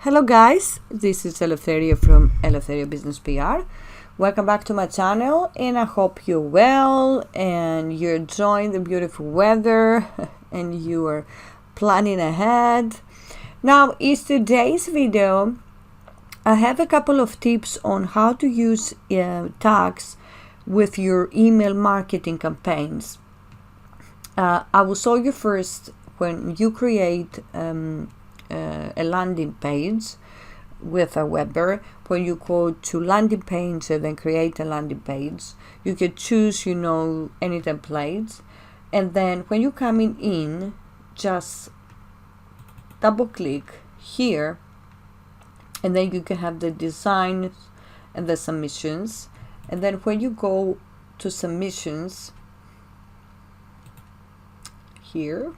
Hello guys, this is Eleftheria from Eleftheria Business PR. Welcome back to my channel, and I hope you're well and you're enjoying the beautiful weather and you are planning ahead. Now, in today's video, I have a couple of tips on how to use tags with your email marketing campaigns. I will show you first when you create a landing page with AWeber. When you go to landing page and then create a landing page, you can choose any templates, and then when you're coming in, just double click here, and then you can have the design and the submissions. And then when you go to submissions here,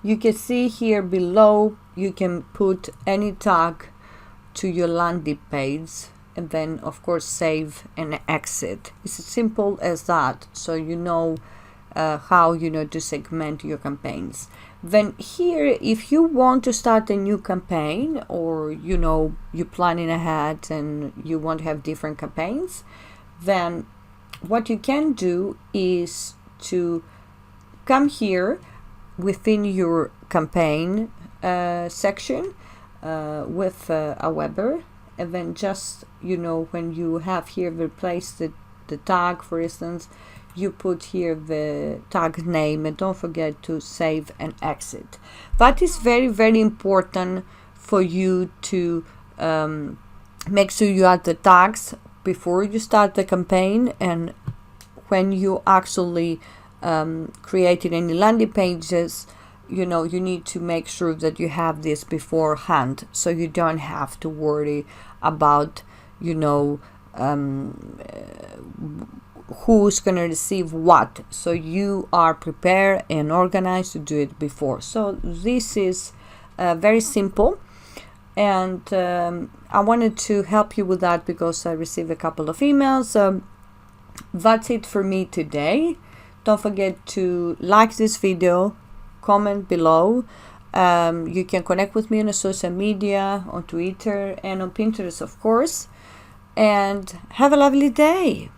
you can see here below you can put any tag to your landing page, and then of course save and exit. It's as simple as that, so you know how to segment your campaigns. Then here, if you want to start a new campaign, or you're planning ahead and you want to have different campaigns, then what you can do is to come here within your campaign section with AWeber, and then just when you have here replace the tag, for instance, you put here the tag name, and don't forget to save and exit. That is very, very important for you to make sure you add the tags before you start the campaign, and when you actually creating any landing pages, you need to make sure that you have this beforehand, so you don't have to worry about who's going to receive what. So you are prepared and organized to do it before. So this is very simple, and I wanted to help you with that because I received a couple of emails. That's it for me today. Don't forget to like this video, comment below. You can connect with me on social media, on Twitter and on Pinterest, of course. And have a lovely day.